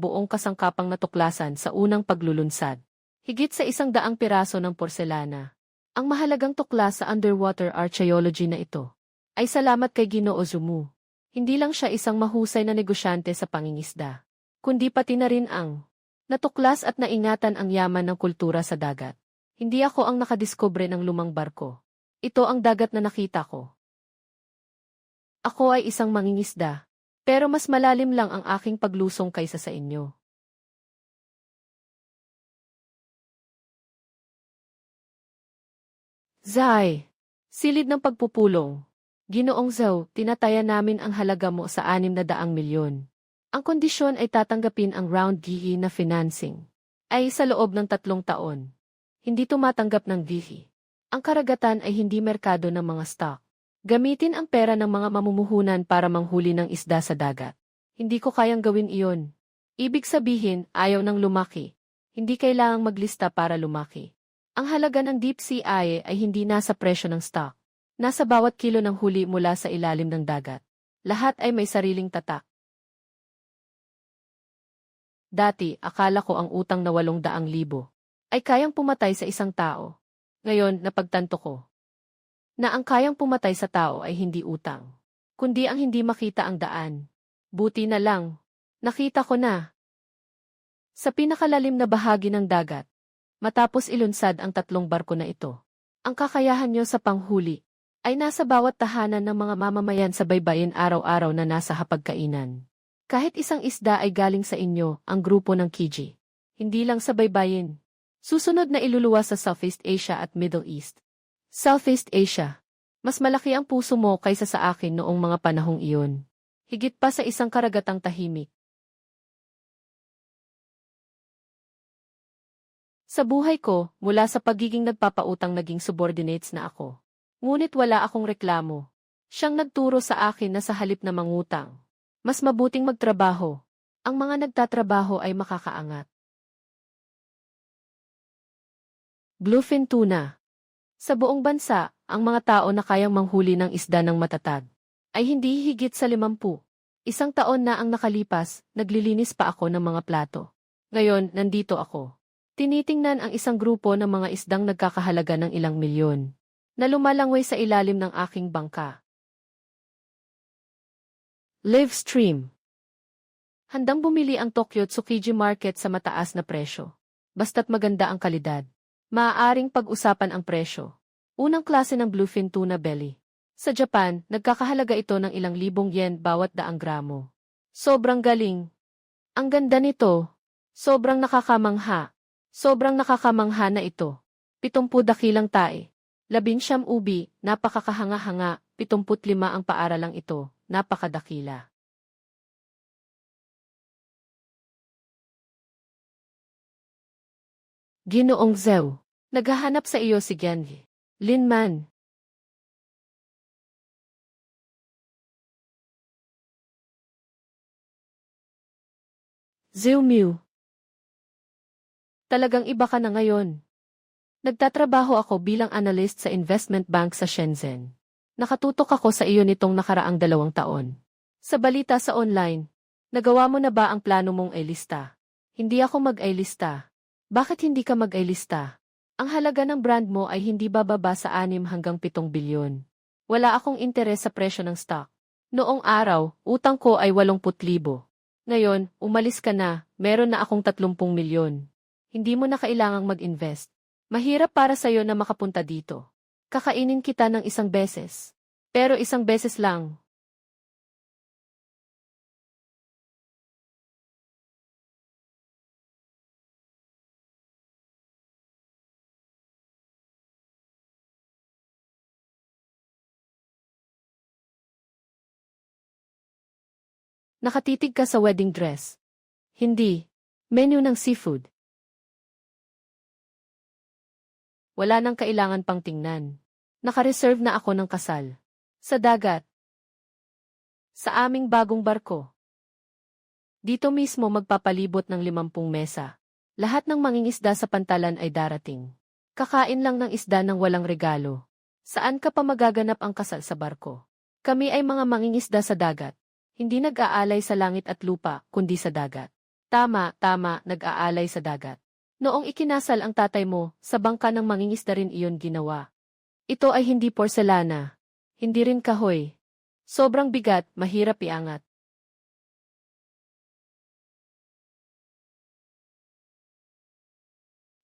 buong kasangkapang natuklasan sa unang paglulunsad. Higit sa 100 piraso ng porselana. Ang mahalagang tuklas sa underwater archaeology na ito ay salamat kay Ginoo Zumu. Hindi lang siya isang mahusay na negosyante sa pangingisda, kundi pati na rin ang natuklas at naingatan ang yaman ng kultura sa dagat. Hindi ako ang nakadiskubre ng lumang barko. Ito ang dagat na nakita ko. Ako ay isang mangingisda, pero mas malalim lang ang aking paglusong kaysa sa inyo. Zai, silid ng pagpupulong. Ginoong Zhao, tinataya namin ang halaga mo sa 600 milyon. Ang kondisyon ay tatanggapin ang round GE na financing. Ay sa loob ng 3 taon. Hindi tumatanggap ng GE. Ang karagatan ay hindi merkado ng mga stock. Gamitin ang pera ng mga mamumuhunan para manghuli ng isda sa dagat. Hindi ko kayang gawin iyon. Ibig sabihin, ayaw nang lumaki. Hindi kailangang maglista para lumaki. Ang halaga ng deep sea ay hindi nasa presyo ng stock. Nasa bawat kilo ng huli mula sa ilalim ng dagat. Lahat ay may sariling tatak. Dati, akala ko ang utang na 800,000 ay kayang pumatay sa isang tao. Ngayon, napagtanto ko na ang kayang pumatay sa tao ay hindi utang, kundi ang hindi makita ang daan. Buti na lang, nakita ko na. Sa pinakalalim na bahagi ng dagat, matapos ilunsad ang 3 barko na ito, ang kakayahan nyo sa panghuli ay nasa bawat tahanan ng mga mamamayan sa baybayin araw-araw na nasa hapagkainan. Kahit isang isda ay galing sa inyo, ang grupo ng Kiji. Hindi lang sa baybayin. Susunod na iluluwas sa Southeast Asia at Middle East. Southeast Asia. Mas malaki ang puso mo kaysa sa akin noong mga panahong iyon. Higit pa sa isang karagatang tahimik. Sa buhay ko, mula sa pagiging nagpapautang naging subordinates na ako. Ngunit wala akong reklamo. Siyang nagturo sa akin na sa halip na mangutang, mas mabuting magtrabaho. Ang mga nagtatrabaho ay makakaangat. Bluefin tuna. Sa buong bansa, ang mga tao na kayang manghuli ng isda ng matatag ay hindi higit sa 50. Isang taon na ang nakalipas, naglilinis pa ako ng mga plato. Ngayon, nandito ako. Tinitingnan ang isang grupo ng mga isdang nagkakahalaga ng ilang milyon na lumalangway sa ilalim ng aking bangka. Livestream. Handang bumili ang Tokyo Tsukiji Market sa mataas na presyo. Basta't maganda ang kalidad. Maaaring pag-usapan ang presyo. Unang klase ng bluefin tuna belly. Sa Japan, nagkakahalaga ito ng ilang libong yen bawat 100 gramo. Sobrang galing. Ang ganda nito. Sobrang nakakamangha. Sobrang nakakamangha na ito. 70 dakilang tae. 19 ubi, napakakahanga-hanga. 75 ang paaralang ito, napakadakila. Ginoong Zhou. Naghahanap sa iyo si Genji. Lin Man. Zhou Miu. Talagang iba ka na ngayon. Nagtatrabaho ako bilang analyst sa investment bank sa Shenzhen. Nakatutok ako sa iyo nitong nakaraang 2 taon. Sa balita sa online, nagawa mo na ba ang plano mong i-lista? Hindi ako mag-i-lista. Bakit hindi ka mag-i-lista? Ang halaga ng brand mo ay hindi bababa sa 6 hanggang 7 bilyon. Wala akong interes sa presyo ng stock. Noong araw, utang ko ay 80,000. Ngayon, umalis ka na, meron na akong 30 milyon. Hindi mo na kailangang mag-invest. Mahirap para sa'yo na makapunta dito. Kakainin kita ng 1 beses. Pero 1 beses lang. Nakatitig ka sa wedding dress. Hindi. Menu ng seafood. Wala nang kailangan pang tingnan. Naka-reserve na ako ng kasal. Sa dagat. Sa aming bagong barko. Dito mismo magpapalibot ng 50 mesa. Lahat ng mangingisda sa pantalan ay darating. Kakain lang ng isda ng walang regalo. Saan ka pa magaganap ang kasal sa barko? Kami ay mga mangingisda sa dagat. Hindi nag-aalay sa langit at lupa, kundi sa dagat. Tama, nag-aalay sa dagat. Noong ikinasal ang tatay mo, sa bangka ng mangingisda rin iyon ginawa. Ito ay hindi porselana. Hindi rin kahoy. Sobrang bigat, mahirap iangat.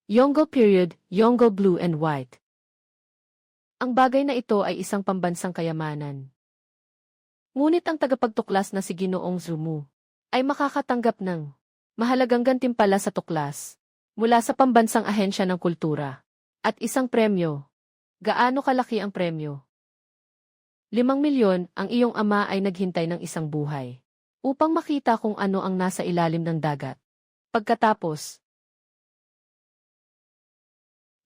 Yongle period, Yongle blue and white. Ang bagay na ito ay isang pambansang kayamanan. Ngunit ang tagapagtuklas na si Ginoong Zumu ay makakatanggap ng mahalagang gantimpala sa tuklas mula sa pambansang ahensya ng kultura at isang premyo. Gaano kalaki ang premyo? 5 milyon. Ang iyong ama ay naghintay ng 1 buhay upang makita kung ano ang nasa ilalim ng dagat. Pagkatapos,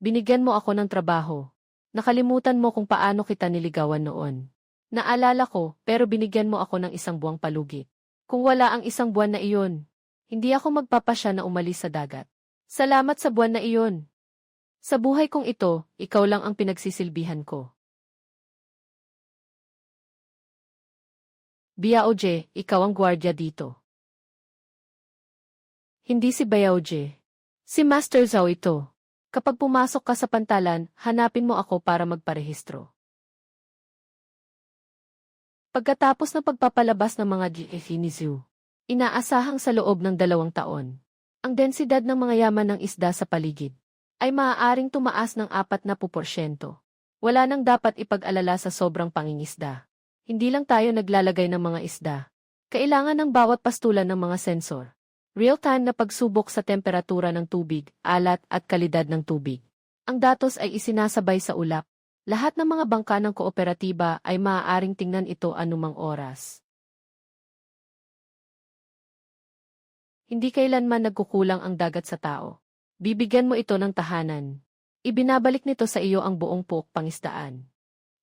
binigyan mo ako ng trabaho. Nakalimutan mo kung paano kita niligawan noon. Naalala ko, pero binigyan mo ako ng 1 buwang palugit. Kung wala ang 1 buwan na iyon, hindi ako magpapasya na umalis sa dagat. Salamat sa buwan na iyon. Sa buhay kong ito, ikaw lang ang pinagsisilbihan ko. Biaoje, ikaw ang gwardiya dito. Hindi si Biaoje. Si Master Zhao ito. Kapag pumasok ka sa pantalan, hanapin mo ako para magparehistro. Pagkatapos ng pagpapalabas ng mga GFE ni Zhu, inaasahang sa loob ng 2 taon, ang densidad ng mga yaman ng isda sa paligid ay maaaring tumaas ng 40%. Wala nang dapat ipag-alala sa sobrang pangingisda. Hindi lang tayo naglalagay ng mga isda. Kailangan ng bawat pastulan ng mga sensor. Real-time na pagsubok sa temperatura ng tubig, alat at kalidad ng tubig. Ang datos ay isinasabay sa ulap. Lahat ng mga bangka ng kooperatiba ay maaaring tingnan ito anumang oras. Hindi kailanman nagkukulang ang dagat sa tao. Bibigyan mo ito ng tahanan. Ibinabalik nito sa iyo ang buong puok pangisdaan.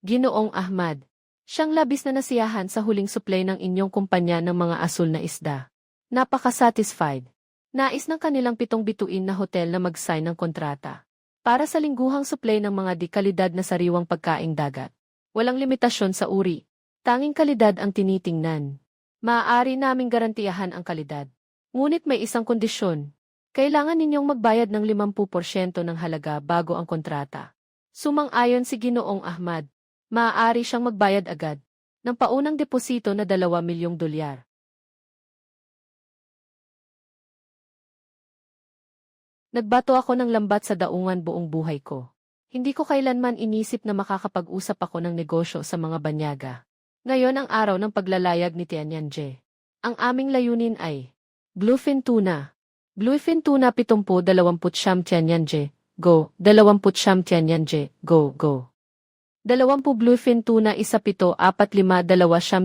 Ginoong Ahmad. Siyang labis na nasiyahan sa huling suplay ng inyong kumpanya ng mga asul na isda. Napaka-satisfied. Nais ng kanilang pitong bituin na hotel na mag-sign ng kontrata para sa lingguhang supply ng mga di-kalidad na sariwang pagkaing dagat. Walang limitasyon sa uri. Tanging kalidad ang tinitingnan. Maaari naming garantiyahan ang kalidad. Ngunit may isang kondisyon. Kailangan ninyong magbayad ng 50% ng halaga bago ang kontrata. Sumang-ayon si Ginoong Ahmad. Maaari siyang magbayad agad ng paunang deposito na $2 milyong. Nagbato ako ng lambat sa daungan buong buhay ko. Hindi ko kailanman inisip na makakapag-usap ako ng negosyo sa mga banyaga. Ngayon ang araw ng paglalayag ni Tianyanje. Ang aming layunin ay Bluefin Tuna. Bluefin Tuna 70-20 Tianyanje. Go. 20 Tianyanje. Go, go. 20 Bluefin Tuna 1745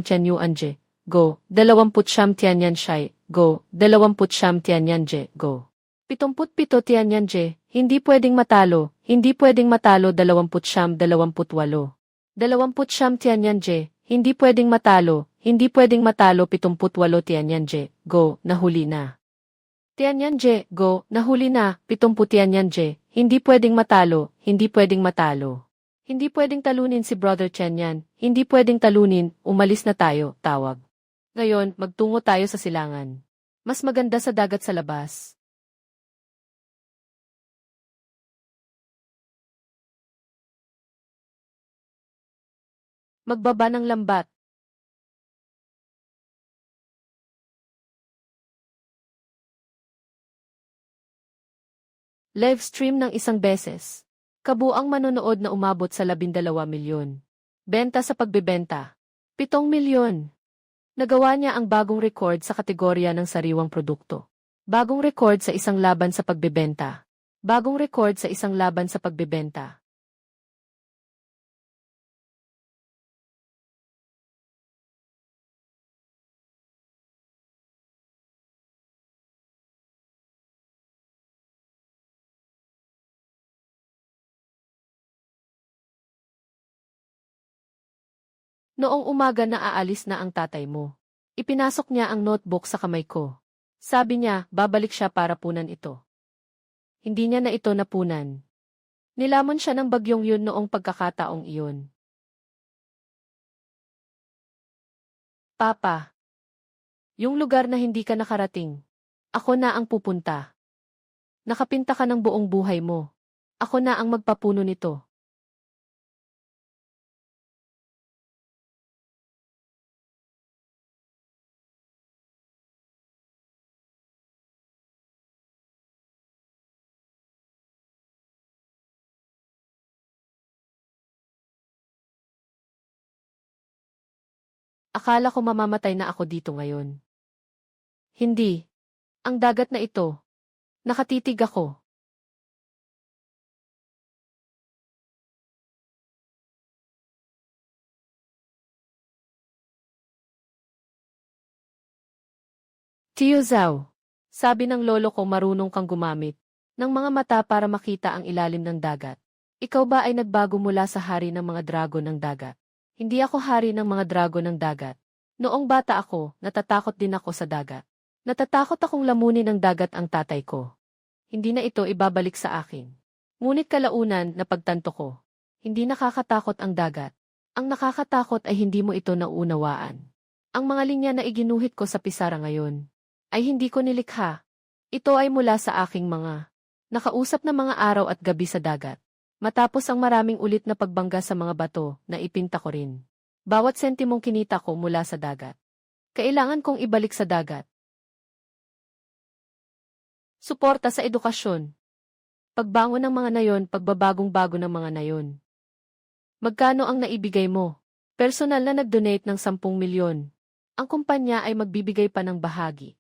Tianyanje. Go. 20 Tianyanshai. Go. 20 Tianyanje. Go. 77 Tianyanje, hindi pwedeng matalo, hindi pwedeng matalo 20-28. 20 Tianyanje, hindi pwedeng matalo, hindi pwedeng matalo 78 Tianyanje, go, nahuli na. Tianyanje, go, nahuli na, 70 Tianyanje, hindi pwedeng matalo, hindi pwedeng matalo. Hindi pwedeng talunin si Brother Tianyan, hindi pwedeng talunin, umalis na tayo, tawag. Ngayon, magtungo tayo sa silangan. Mas maganda sa dagat sa labas. Magbaba ng lambat. Live stream ng isang beses. Kabuang manonood na umabot sa 12 milyon. Benta sa pagbebenta. 7 milyon. Nagawa niya ang bagong record sa kategorya ng sariwang produkto. Bagong record sa isang laban sa pagbebenta. Bagong record sa isang laban sa pagbebenta. Noong umaga na aalis na ang tatay mo. Ipinasok niya ang notebook sa kamay ko. Sabi niya, babalik siya para punan ito. Hindi niya na ito napunan. Nilamon siya ng bagyong yun noong pagkakataong iyon. Papa, yung lugar na hindi ka nakarating, ako na ang pupunta. Nakapinta ka ng buong buhay mo. Ako na ang magpapuno nito. Akala ko mamamatay na ako dito ngayon. Hindi. Ang dagat na ito. Nakatitig ako. Tio Zhao, sabi ng lolo ko marunong kang gumamit ng mga mata para makita ang ilalim ng dagat. Ikaw ba ay nagbago mula sa hari ng mga dragon ng dagat? Hindi ako hari ng mga dragon ng dagat. Noong bata ako, natatakot din ako sa dagat. Natatakot akong lamunin ng dagat ang tatay ko. Hindi na ito ibabalik sa akin. Ngunit kalaunan na pagtanto ko, hindi nakakatakot ang dagat. Ang nakakatakot ay hindi mo ito nauunawaan. Ang mga linya na iginuhit ko sa pisara ngayon, ay hindi ko nilikha. Ito ay mula sa aking mga nakausap na mga araw at gabi sa dagat. Matapos ang maraming ulit na pagbangga sa mga bato na ipinta ko rin. Bawat sentimong kinita ko mula sa dagat. Kailangan kong ibalik sa dagat. Suporta sa edukasyon. Pagbangon ng mga nayon, pagbabagong-bago ng mga nayon. Magkano ang naibigay mo? Personal na nag-donate ng 10 milyon. Ang kumpanya ay magbibigay pa ng bahagi.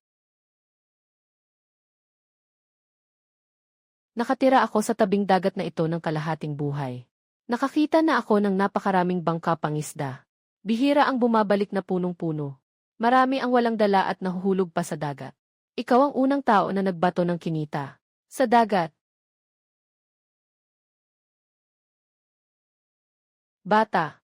Nakatira ako sa tabing dagat na ito ng kalahating buhay. Nakakita na ako ng napakaraming bangka pangisda. Bihira ang bumabalik na punong-puno. Marami ang walang dala at nahuhulog pa sa dagat. Ikaw ang unang tao na nagbato ng kinita. Sa dagat. Bata,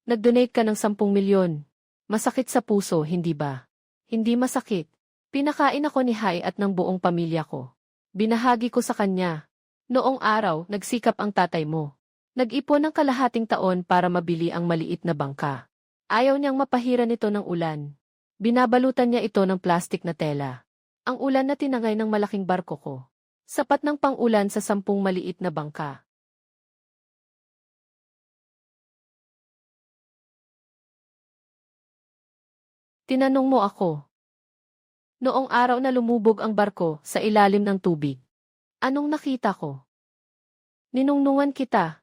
nag-donate ka ng 10 milyon. Masakit sa puso, hindi ba? Hindi masakit. Pinakain ako ni Hai at ng buong pamilya ko. Binahagi ko sa kanya. Noong araw, nagsikap ang tatay mo. Nag-ipon ng kalahating taon para mabili ang maliit na bangka. Ayaw niyang mapahiran ito ng ulan. Binabalutan niya ito ng plastik na tela. Ang ulan na tinangay ng malaking barko ko. Sapat ng pang-ulan sa 10 maliit na bangka. Tinanong mo ako. Noong araw na lumubog ang barko sa ilalim ng tubig. Anong nakita ko? Ninungnungan kita.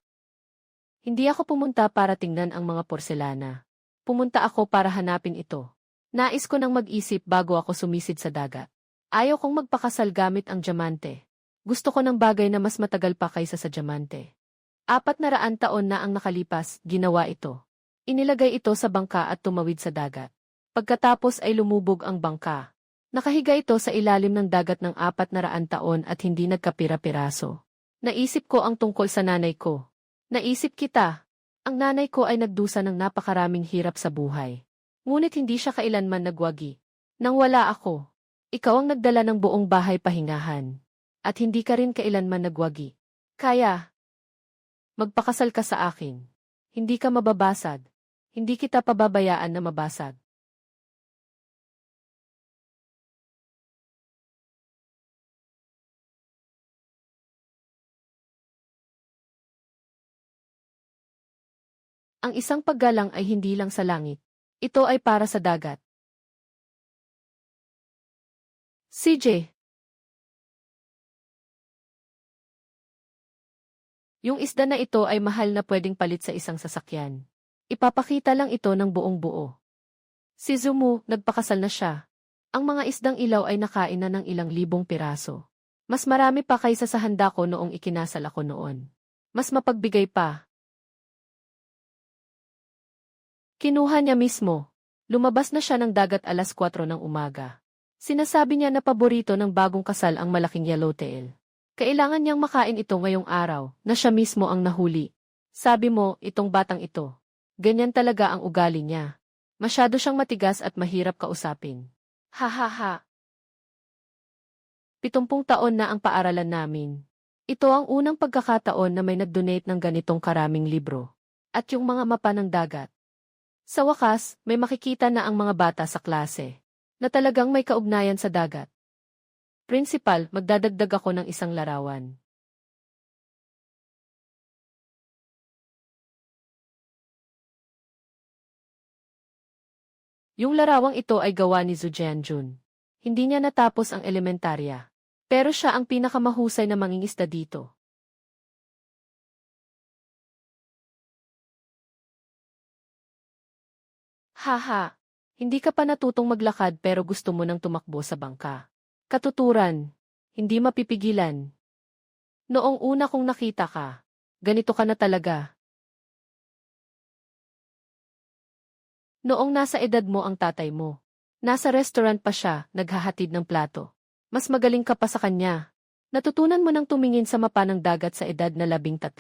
Hindi ako pumunta para tingnan ang mga porselana. Pumunta ako para hanapin ito. Nais ko nang mag-isip bago ako sumisid sa dagat. Ayaw kong magpakasal gamit ang diamante. Gusto ko ng bagay na mas matagal pa kaysa sa diamante. 400 taon na ang nakalipas, ginawa ito. Inilagay ito sa bangka at tumawid sa dagat. Pagkatapos ay lumubog ang bangka. Nakahiga ito sa ilalim ng dagat ng 400 taon at hindi nagkapira-piraso. Naisip ko ang tungkol sa nanay ko. Naisip kita. Ang nanay ko ay nagdusa ng napakaraming hirap sa buhay. Ngunit hindi siya kailanman nagwagi. Nang wala ako, ikaw ang nagdala ng buong bahay pahingahan. At hindi ka rin kailanman nagwagi. Kaya, magpakasal ka sa akin. Hindi ka mababasag. Hindi kita pababayaan na mabasag. Ang isang paggalang ay hindi lang sa langit. Ito ay para sa dagat. CJ. Yung isda na ito ay mahal na pwedeng palit sa isang sasakyan. Ipapakita lang ito ng buong buo. Si Zumu, nagpakasal na siya. Ang mga isdang ilaw ay nakain na ng ilang libong piraso. Mas marami pa kaysa sa handa ko noong ikinasal ako noon. Mas mapagbigay pa. Kinuha niya mismo. Lumabas na siya ng dagat 4:00 ng umaga. Sinasabi niya na paborito ng bagong kasal ang malaking yellowtail. Kailangan niyang makain ito ngayong araw, na siya mismo ang nahuli. Sabi mo, itong batang ito. Ganyan talaga ang ugali niya. Masyado siyang matigas at mahirap kausapin. Ha ha ha. 70 taon na ang paaralan namin. Ito ang unang pagkakataon na may nag-donate ng ganitong karaming libro. At yung mga mapa ng dagat. Sa wakas, may makikita na ang mga bata sa klase, na talagang may kaugnayan sa dagat. Principal, magdadagdag ako ng isang larawan. Yung larawang ito ay gawa ni Zhu Jianjun. Hindi niya natapos ang elementarya. Pero siya ang pinakamahusay na mangingisda dito. Haha, hindi ka pa natutong maglakad pero gusto mo nang tumakbo sa bangka. Katuturan, hindi mapipigilan. Noong una kong nakita ka, ganito ka na talaga. Noong nasa edad mo ang tatay mo, nasa restaurant pa siya, naghahatid ng plato. Mas magaling ka pa sa kanya. Natutunan mo nang tumingin sa mapa ng dagat sa edad na 13.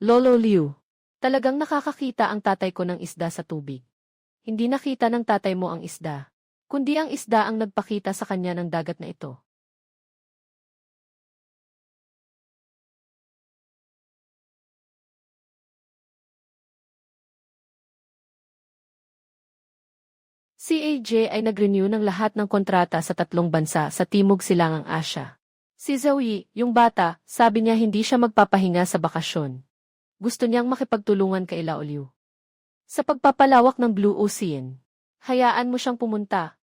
Lolo Liu, talagang nakakakita ang tatay ko ng isda sa tubig. Hindi nakita ng tatay mo ang isda, kundi ang isda ang nagpakita sa kanya ng dagat na ito. Si AJ ay nag-renew ng lahat ng kontrata sa 3 bansa sa Timog Silangang Asya. Si Zoe, yung bata, sabi niya hindi siya magpapahinga sa bakasyon. Gusto niyang makipagtulungan kay Laoliu. Sa pagpapalawak ng Blue Ocean, hayaan mo siyang pumunta.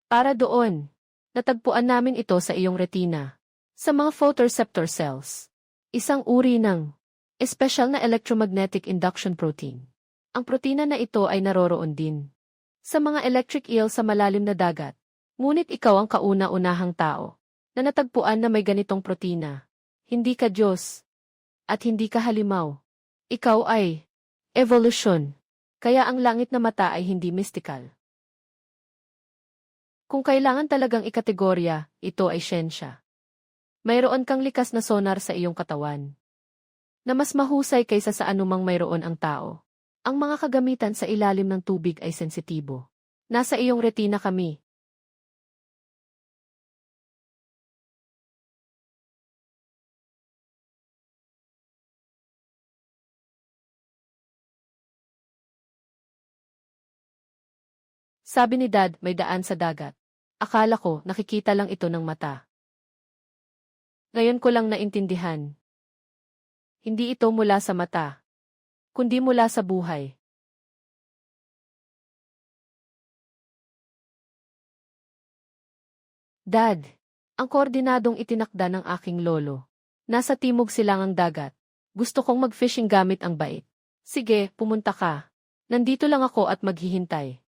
Para doon, natagpuan namin ito sa iyong retina. Sa mga photoreceptor cells. Isang uri ng special na electromagnetic induction protein. Ang protina na ito ay naroroon din sa mga electric eel sa malalim na dagat. Ngunit ikaw ang kauna-unahang tao na natagpuan na may ganitong protina. Hindi ka Diyos. At hindi ka halimaw. Ikaw ay evolution. Kaya ang langit na mata ay hindi mystical. Kung kailangan talagang ikategorya, ito ay siyensya. Mayroon kang likas na sonar sa iyong katawan na mas mahusay kaysa sa anumang mayroon ang tao. Ang mga kagamitan sa ilalim ng tubig ay sensitibo. Nasa iyong retina kami. Sabi ni Dad, may daan sa dagat. Akala ko, nakikita lang ito ng mata. Ngayon ko lang naintindihan. Hindi ito mula sa mata, kundi mula sa buhay. Dad, ang koordinadong itinakda ng aking lolo. Nasa timog silangang dagat. Gusto kong mag-fishing gamit ang bait. Sige, pumunta ka. Nandito lang ako at maghihintay.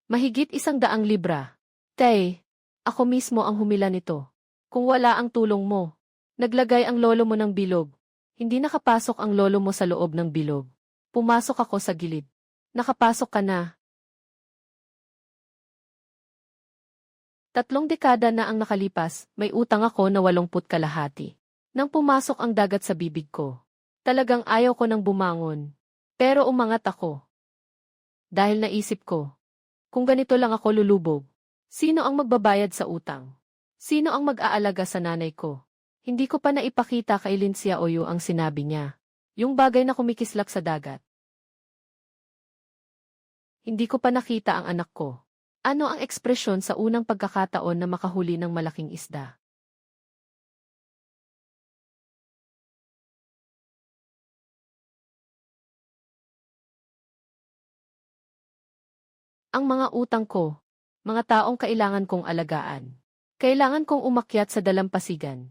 Mahigit 100 libra. Tay, ako mismo ang humila nito. Kung wala ang tulong mo, naglagay ang lolo mo ng bilog. Hindi nakapasok ang lolo mo sa loob ng bilog. Pumasok ako sa gilid. Nakapasok ka na. 3 dekada na ang nakalipas, may utang ako na 80 kalahati. Nang pumasok ang dagat sa bibig ko. Talagang ayaw ko nang bumangon. Pero umangat ako. Dahil naisip ko, kung ganito lang ako lulubog, sino ang magbabayad sa utang? Sino ang mag-aalaga sa nanay ko? Hindi ko pa naipakita kay Lin Xiaoyu ang sinabi niya. Yung bagay na kumikislap sa dagat. Hindi ko pa nakita ang anak ko. Ano ang ekspresyon sa unang pagkakataon na makahuli ng malaking isda? Ang mga utang ko, mga taong kailangan kong alagaan. Kailangan kong umakyat sa dalampasigan.